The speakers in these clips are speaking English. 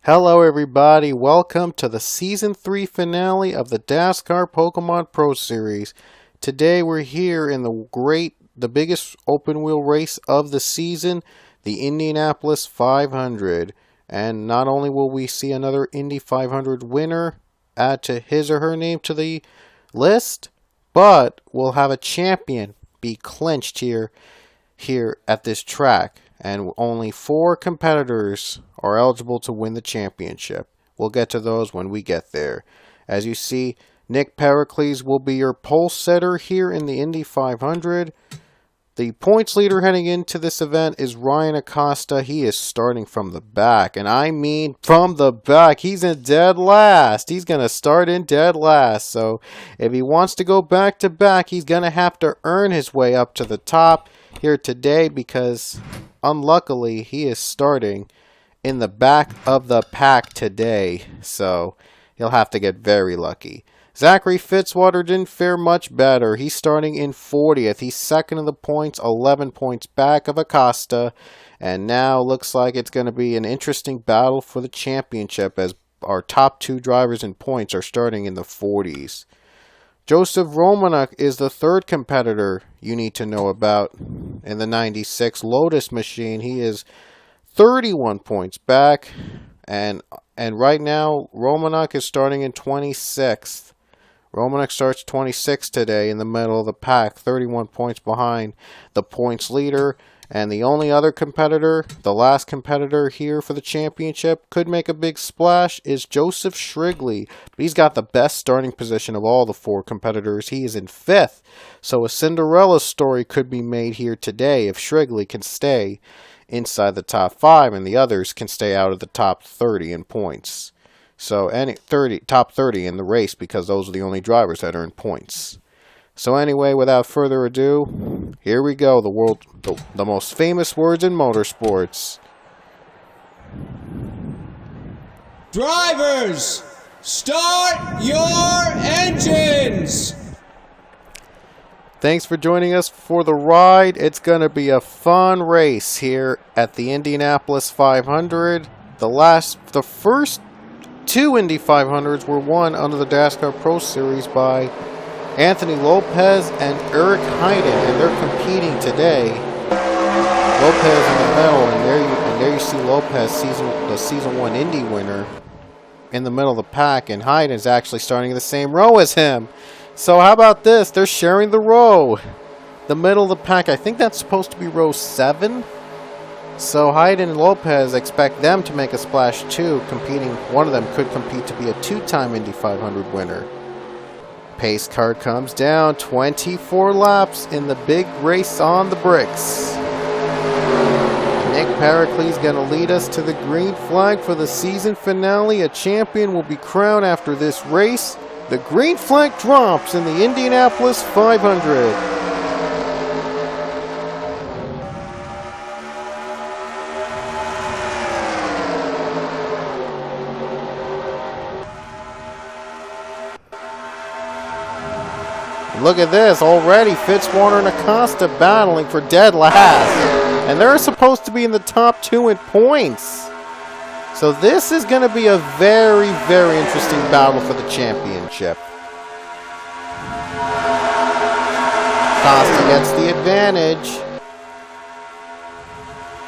Hello everybody, welcome to the Season 3 finale of the DASCAR Pokemon Pro Series. Today we're here in the biggest open wheel race of the season, the Indianapolis 500. And not only will we see another Indy 500 winner add to his or her name to the list, but we'll have a champion be clinched here at this track. And only 4 competitors are eligible to win the championship. We'll get to those when we get there. As you see, Nick Pericles will be your pole setter here in the Indy 500. The points leader heading into this event is Ryan Acosta. He is starting from the back, and I mean from the back. He's in dead last. He's going to start in dead last. So if he wants to go back to back, he's going to have to earn his way up to the top here today, because unluckily he is starting in the back of the pack today, so he'll have to get very lucky. Zachary Fitzwater didn't fare much better. He's starting in 40th. He's second in the points, 11 points back of Acosta, and now looks like it's going to be an interesting battle for the championship, as our top 2 drivers in points are starting in the 40s. Joseph Romanuk is the third competitor you need to know about in the 96 Lotus machine. He is 31 points back, and right now Romanuk is starting in 26th. Romanuk starts 26th today in the middle of the pack, 31 points behind the points leader. And the only other competitor, the last competitor here for the championship, could make a big splash, is Joseph Shrigley. But he's got the best starting position of all the 4 competitors. He is in 5th. So a Cinderella story could be made here today if Shrigley can stay inside the top 5 and the others can stay out of the top 30 in points. So top 30 in the race, because those are the only drivers that earn points. So anyway, without further ado, here we go, the most famous words in motorsports. Drivers, start your engines! Thanks for joining us for the ride. It's going to be a fun race here at the Indianapolis 500. The first 2 Indy 500s were won under the DASCAR Pro Series by Anthony Lopez and Eric Heiden, and they're competing today. Lopez in the middle, and there you see Lopez, the season 1 Indy winner, in the middle of the pack, and Heiden is actually starting in the same row as him. So how about this? They're sharing the row. The middle of the pack, I think that's supposed to be row 7. So Heiden and Lopez expect them to make a splash too, competing. One of them could compete to be a 2-time Indy 500 winner. Pace car comes down, 24 laps in the big race on the bricks. Nick Pericles going to lead us to the green flag for the season finale. A champion will be crowned after this race. The green flag drops in the Indianapolis 500. Look at this, already Fitzwater and Acosta battling for dead last. And they're supposed to be in the top 2 in points. So this is going to be a very, very interesting battle for the championship. Acosta gets the advantage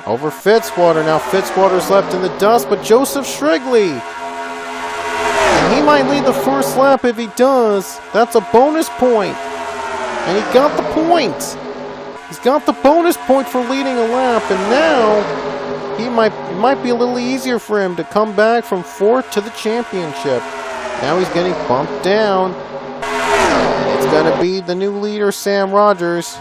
over Fitzwater. Now Fitzwater's left in the dust, but Joseph Shrigley, he might lead the first lap. If he does, that's a bonus point. And he got the point. He's got the bonus point for leading a lap. And now it might be a little easier for him to come back from 4th to the championship. Now he's getting bumped down. And it's going to be the new leader, Sam Rogers.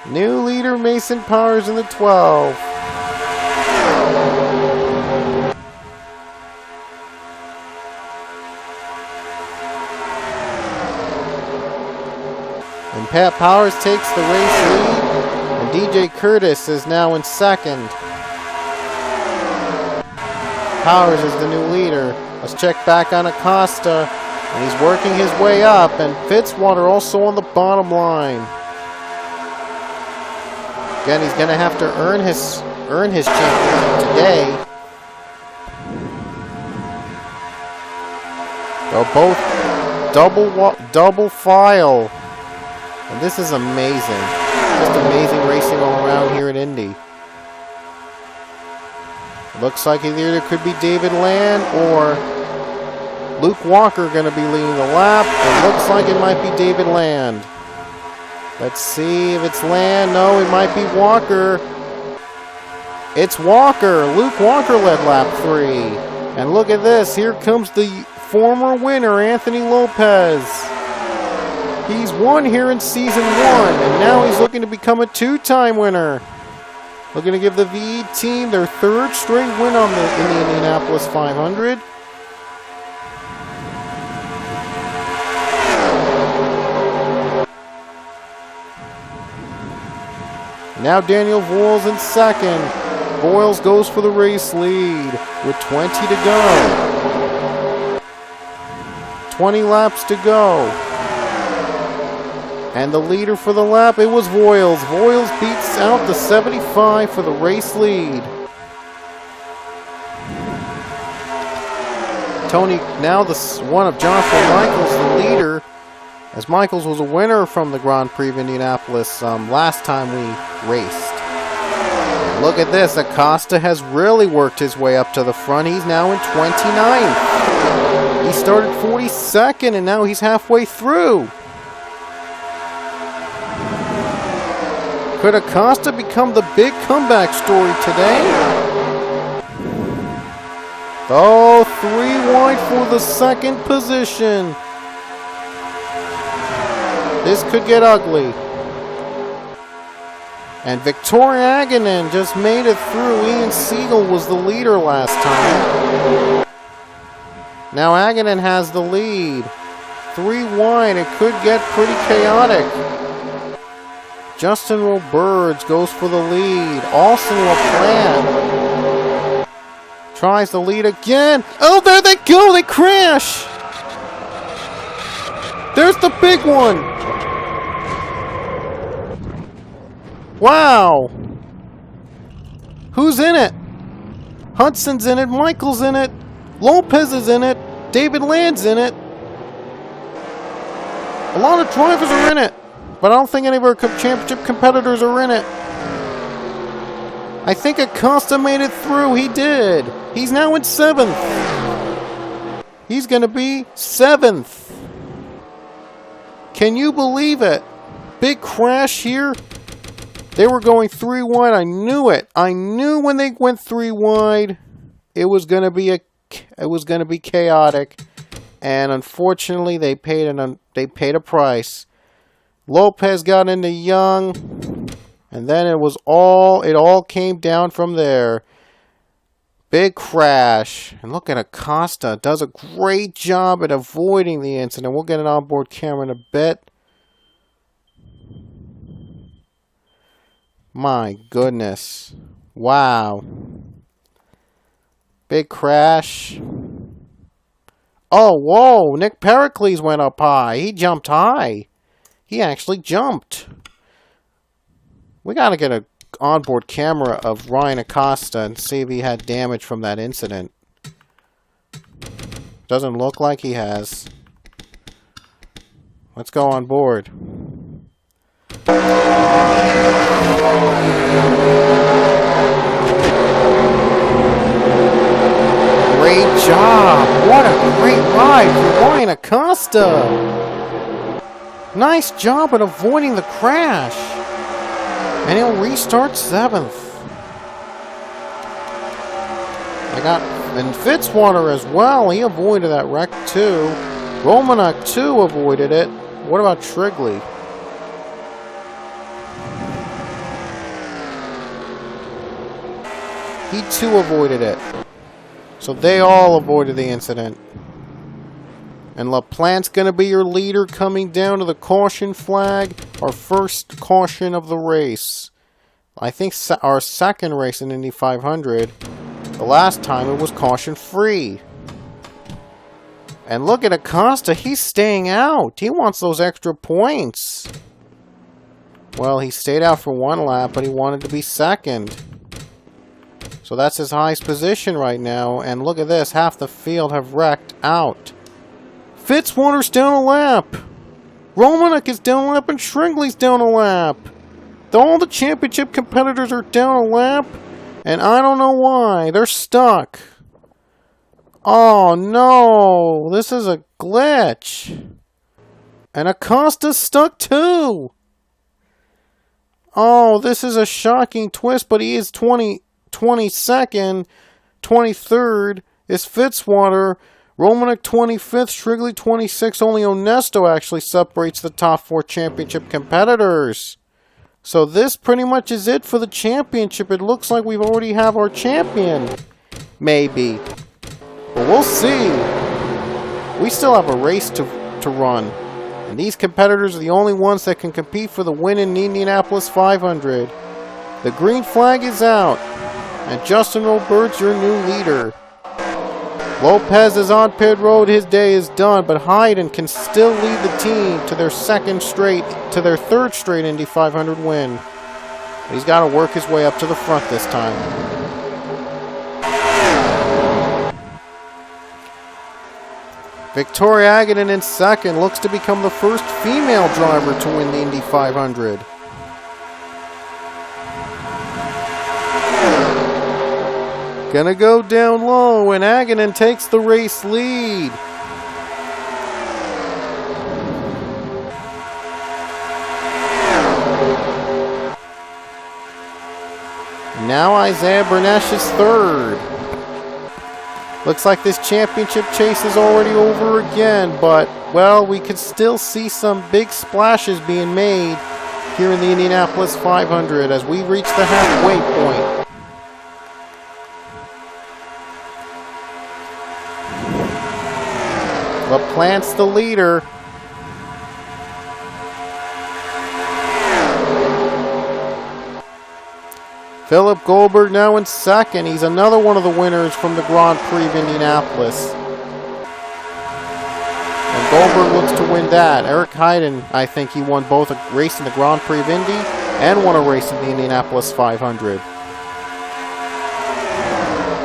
New leader, Mason Powers in the 12. And Pat Powers takes the race lead, and DJ Curtis is now in 2nd. Powers is the new leader. Let's check back on Acosta, and he's working his way up, and Fitzwater also on the bottom line. Again, he's gonna have to earn his championship today. They're both double file, and this is amazing. Just amazing racing all around here at Indy. Looks like either could be David Land or Luke Walker going to be leading the lap. It looks like it might be David Land. Let's see if it's Land. No, it might be Walker. It's Walker. Luke Walker led lap 3. And look at this. Here comes the former winner, Anthony Lopez. He's won here in Season 1, and now he's looking to become a 2-time winner. Looking to give the VE team their 3rd straight win in the Indianapolis 500. Now Daniel Voiles in 2nd. Voiles goes for the race lead with 20 to go. 20 laps to go. And the leader for the lap, it was Voiles. Voiles beats out the 75 for the race lead. Tony, now one of Joshua Michaels, the leader, as Michaels was a winner from the Grand Prix of Indianapolis last time we raced. And look at this, Acosta has really worked his way up to the front. He's now in 29th. He started 42nd, and now he's halfway through. Could Acosta become the big comeback story today? Oh, 3 wide for the 2nd position. This could get ugly. And Victoria Aghanen just made it through. Ian Siegel was the leader last time. Now Aghanen has the lead. 3 wide, it could get pretty chaotic. Justin Roberts goes for the lead. Austin LaPlante tries the lead again. Oh, there they go. They crash. There's the big one. Wow. Who's in it? Hudson's in it. Michael's in it. Lopez is in it. David Land's in it. A lot of drivers are in it. But I don't think any of our championship competitors are in it. I think Acosta made it through. He did. He's now in 7th. He's going to be 7th. Can you believe it? Big crash here. They were going 3 wide. I knew it. I knew when they went 3 wide, it was going to be chaotic. And unfortunately, they paid a price. Lopez got into Young, and then it all came down from there. Big crash. And look at Acosta. Does a great job at avoiding the incident. We'll get an onboard camera in a bit. My goodness. Wow. Big crash. Oh, whoa. Nick Pericles went up high. He jumped high. He actually jumped. We got to get an onboard camera of Ryan Acosta and see if he had damage from that incident. Doesn't look like he has. Let's go on board. Great job. What a great ride for Ryan Acosta. Nice job at avoiding the crash. And he'll restart 7th. And Fitzwater as well. He avoided that wreck too. Romanuk too avoided it. What about Trigley? He too avoided it. So they all avoided the incident. And LaPlante's going to be your leader coming down to the caution flag. Our first caution of the race. I think our second race in Indy 500. The last time it was caution free. And look at Acosta. He's staying out. He wants those extra points. Well, he stayed out for one lap, but he wanted to be second. So that's his highest position right now. And look at this. Half the field have wrecked out. Fitzwater's down a lap. Romanek is down a lap and Shringley's down a lap. All the championship competitors are down a lap. And I don't know why. They're stuck. Oh no. This is a glitch. And Acosta's stuck too. Oh, this is a shocking twist, but he is 22nd, 23rd is Fitzwater, Romanek 25th, Shrigley 26th. Only Onesto actually separates the top 4 championship competitors. So this pretty much is it for the championship. It looks like we've already have our champion. Maybe. But we'll see. We still have a race to run. And these competitors are the only ones that can compete for the win in the Indianapolis 500. The green flag is out. And Justin Roberts, your new leader. Lopez is on pit road. His day is done. But Hayden can still lead the team to their third straight Indy 500 win. But he's got to work his way up to the front this time. Victoria Agnew in second, looks to become the first female driver to win the Indy 500. Gonna go down low, and Agnew takes the race lead. Now Isaiah Bernesh is third. Looks like this championship chase is already over again, but, well, we could still see some big splashes being made here in the Indianapolis 500 as we reach the halfway point. LaPlante's the leader. Philip Goldberg now in second. He's another one of the winners from the Grand Prix of Indianapolis. And Goldberg looks to win that. Eric Hayden, I think he won both a race in the Grand Prix of Indy and won a race in the Indianapolis 500.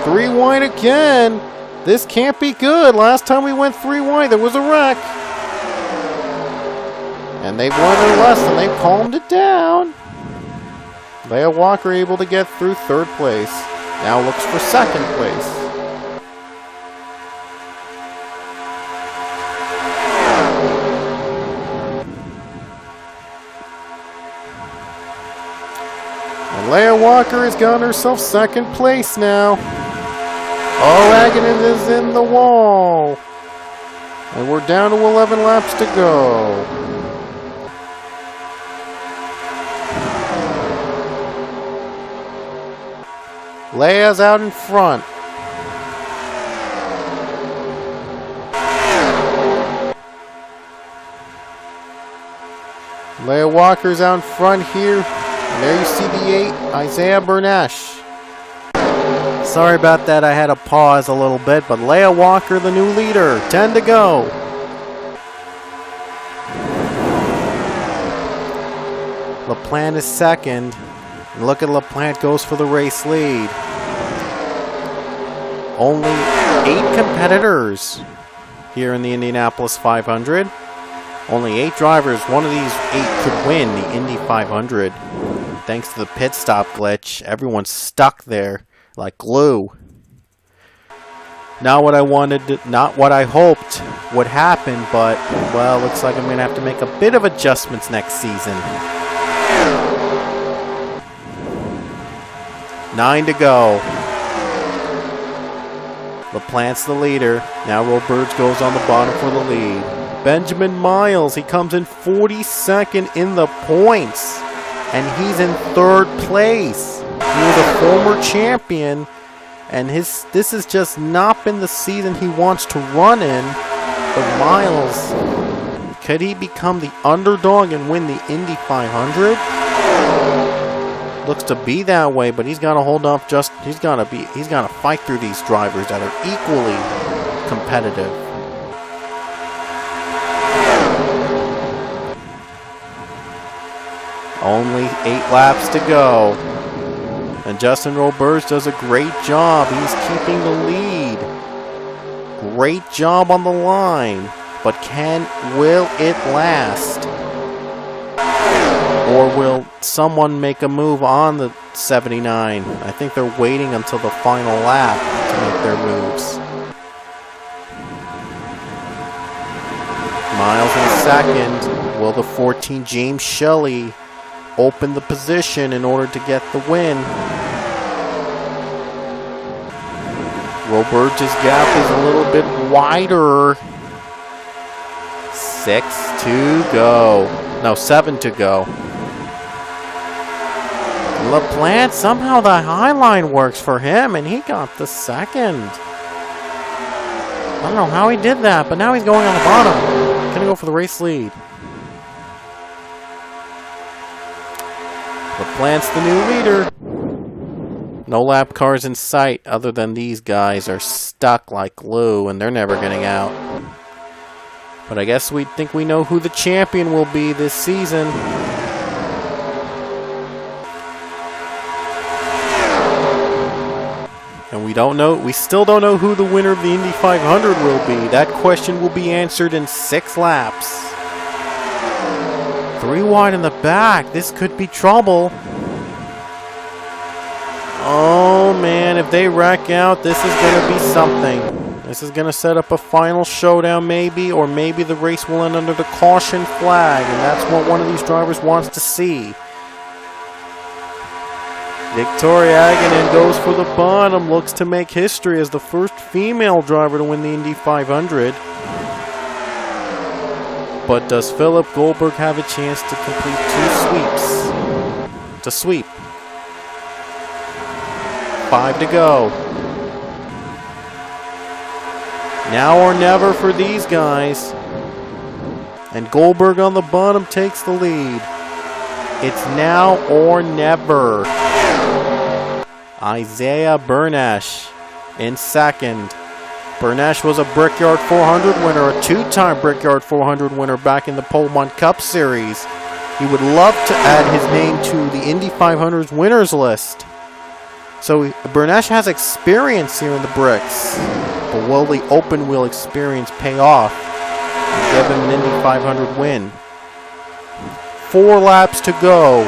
3 wide again. This can't be good. Last time we went 3 wide, there was a wreck. And they've learned their lesson. They've calmed it down. Leah Walker able to get through third place. Now looks for second place. And Leah Walker has got herself second place now. Oh, Agnew is in the wall. And we're down to 11 laps to go. Leia's out in front. Leah Walker's out in front here. And there you see the 8, Isaiah Bernesh. Sorry about that, I had to pause a little bit, but Leah Walker, the new leader. 10 to go. LaPlante is second. And look at LaPlante goes for the race lead. Only 8 competitors here in the Indianapolis 500. Only 8 drivers. One of these 8 could win the Indy 500. Thanks to the pit stop glitch, everyone's stuck there like glue. Not what I wanted, not what I hoped would happen, but, well, looks like I'm going to have to make a bit of adjustments next season. 9 to go. LaPlante's the leader. Now Roberts goes on the bottom for the lead. Benjamin Miles, he comes in 42nd in the points. And he's in third place. He was a former champion. And this has just not been the season he wants to run in. But Miles, could he become the underdog and win the Indy 500? Looks to be that way, but he's got to hold up. He's got to fight through these drivers that are equally competitive. Only 8 laps to go. And Justin Roberts does a great job. He's keeping the lead. Great job on the line. But will it last? Or will someone make a move on the 79? I think they're waiting until the final lap to make their moves. Miles in second. Will the 14 James Shelley open the position in order to get the win? Roberts' gap is a little bit wider. 6 to go. No, 7 to go. LaPlante, somehow the high line works for him, and he got the second. I don't know how he did that, but now he's going on the bottom. Gonna go for the race lead. LaPlante's the new leader. No lap cars in sight other than these guys are stuck like glue, and they're never getting out. But I guess we think we know who the champion will be this season. And we still don't know who the winner of the Indy 500 will be. That question will be answered in 6 laps. 3 wide in the back. This could be trouble. Oh man, if they rack out, this is going to be something. This is going to set up a final showdown maybe, or maybe the race will end under the caution flag, and that's what one of these drivers wants to see. Victoria Aghanen goes for the bottom, looks to make history as the first female driver to win the Indy 500. But does Philip Goldberg have a chance to complete 2 sweeps? To sweep. 5 to go. Now or never for these guys. And Goldberg on the bottom takes the lead. It's now or never. Isaiah Bernash in second. Bernash was a Brickyard 400 winner, a 2-time Brickyard 400 winner back in the Pokemon Cup Series. He would love to add his name to the Indy 500's winners list. So Bernash has experience here in the bricks. But will the open wheel experience pay off and give him an Indy 500 win? 4 laps to go.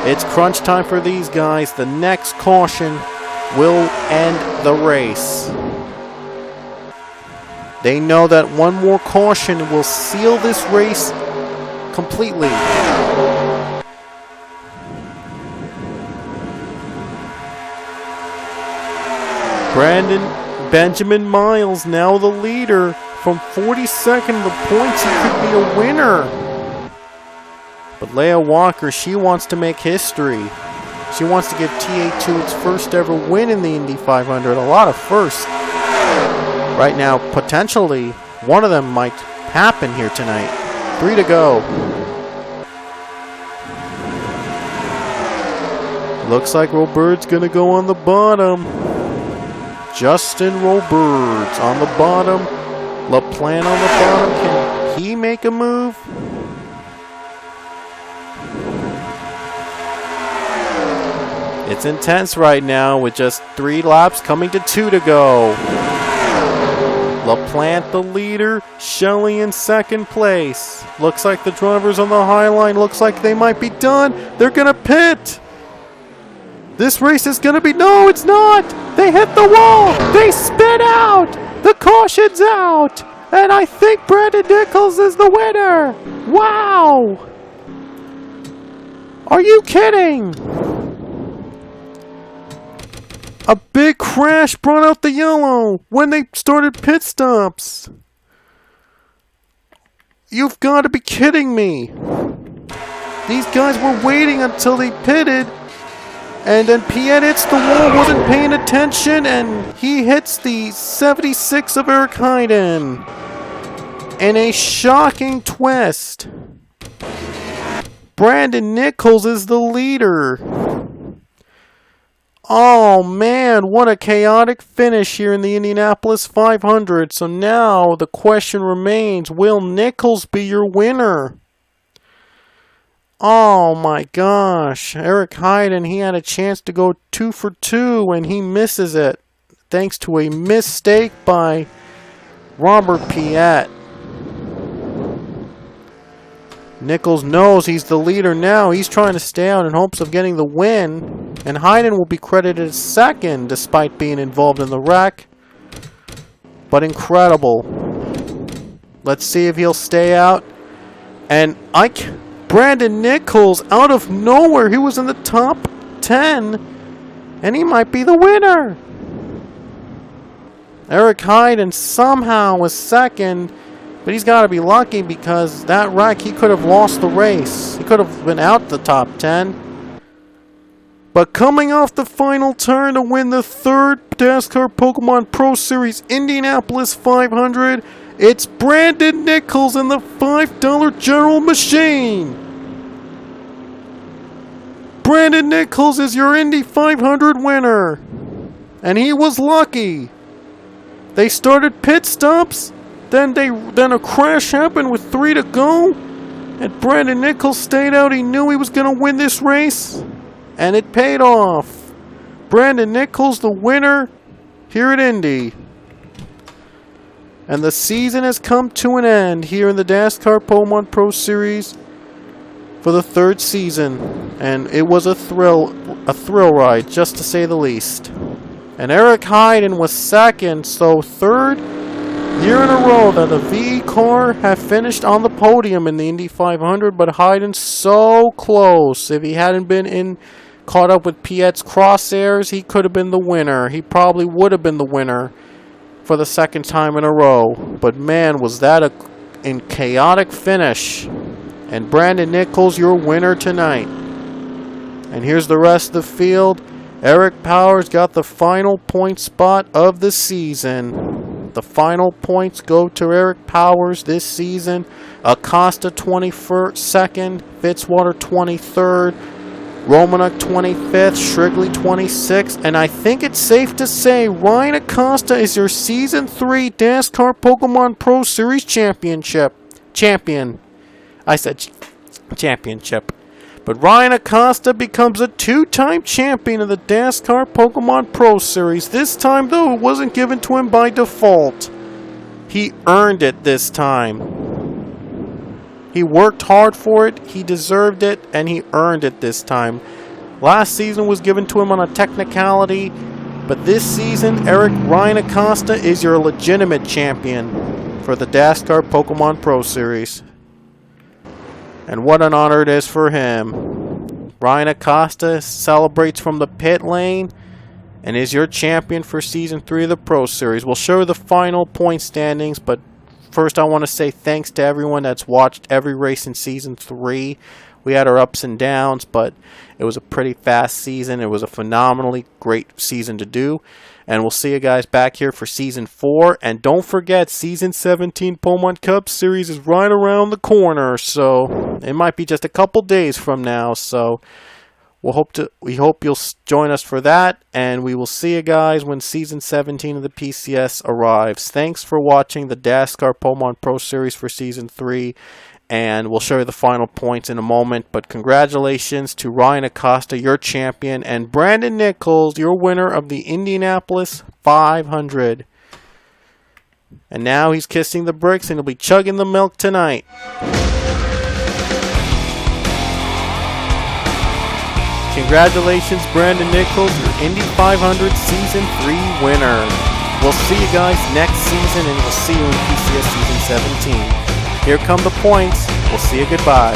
It's crunch time for these guys. The next caution will end the race. They know that one more caution will seal this race completely. Benjamin Miles, now the leader. From 42nd of the points, he could be a winner. But Leah Walker, she wants to make history. She wants to give TA2 its first ever win in the Indy 500. A lot of firsts. Right now, potentially, one of them might happen here tonight. 3 to go. Looks like Roberts gonna go on the bottom. Justin Roberts on the bottom. LaPlante on the bottom. Can he make a move? It's intense right now with just 3 laps coming to 2 to go. LaPlante the leader, Shelley in second place. Looks like the drivers on the high line, looks like they might be done. They're gonna pit. This race is gonna be, no it's not. They hit the wall, they spin out. The caution's out. And I think Brandon Nichols is the winner. Wow. Are you kidding? A big crash brought out the yellow when they started pit stops. You've got to be kidding me. These guys were waiting until they pitted, and then Piet hits the wall, wasn't paying attention, and he hits the 76 of Eric Heiden. In a shocking twist, Brandon Nichols is the leader. Oh man, what a chaotic finish here in the Indianapolis 500. So now the question remains, will Nichols be your winner? Oh my gosh. Eric Hayden, he had a chance to go 2 for 2 and he misses it. Thanks to a mistake by Robert Piet. Nichols knows he's the leader now. He's trying to stay out in hopes of getting the win. And Hayden will be credited as second despite being involved in the wreck. But incredible. Let's see if he'll stay out. And Brandon Nichols, out of nowhere, he was in the top 10. And he might be the winner. Eric Hayden somehow was second. But he's got to be lucky because that wreck, he could have lost the race. He could have been out the top 10. But coming off the final turn to win the third DASCAR Pokemon Pro Series Indianapolis 500, it's Brandon Nichols in the $5 General Machine. Brandon Nichols is your Indy 500 winner. And he was lucky. They started pit stops. Then a crash happened with 3 to go, and Brandon Nichols stayed out. He knew he was going to win this race, and it paid off. Brandon Nichols, the winner here at Indy. And the season has come to an end here in the DASCAR Pokemon Pro Series for the third season, and it was a thrill ride, just to say the least. And Eric Hayden was second, so third year in a row that the V car have finished on the podium in the Indy 500, but Hayden's so close. If he hadn't been caught up with Piet's crosshairs, he could have been the winner. He probably would have been the winner for the second time in a row. But man, was that a chaotic finish. And Brandon Nichols, your winner tonight. And here's the rest of the field. Eric Powers got the final point spot of the season. The final points go to Eric Powers this season. Acosta 22nd, Fitzwater 23rd, Romanek 25th, Shrigley 26th, and I think it's safe to say Ryan Acosta is your Season 3 DASCAR Pokemon Pro Series champion. I said championship. But Ryan Acosta becomes a 2-time champion of the DASCAR Pokemon Pro Series. This time, though, it wasn't given to him by default. He earned it this time. He worked hard for it, he deserved it, and he earned it this time. Last season was given to him on a technicality, but this season, Ryan Acosta is your legitimate champion for the DASCAR Pokemon Pro Series. And what an honor it is for him. Ryan Acosta celebrates from the pit lane and is your champion for Season 3 of the Pro Series. We'll show you the final point standings, but first I want to say thanks to everyone that's watched every race in Season 3. We had our ups and downs, but it was a pretty fast season. It was a phenomenally great season to do. And we'll see you guys back here for Season 4. And don't forget, Season 17 Pokemon Cup Series is right around the corner. So it might be just a couple days from now. So we hope you'll join us for that. And we will see you guys when Season 17 of the PCS arrives. Thanks for watching the DASCAR Pokemon Pro Series for Season 3. And we'll show you the final points in a moment. But congratulations to Ryan Acosta, your champion, and Brandon Nichols, your winner of the Indianapolis 500. And now he's kissing the bricks and he'll be chugging the milk tonight. Congratulations, Brandon Nichols, your Indy 500 Season 3 winner. We'll see you guys next season, and we'll see you in PCS Season 17. Here come the points. We'll see you goodbye.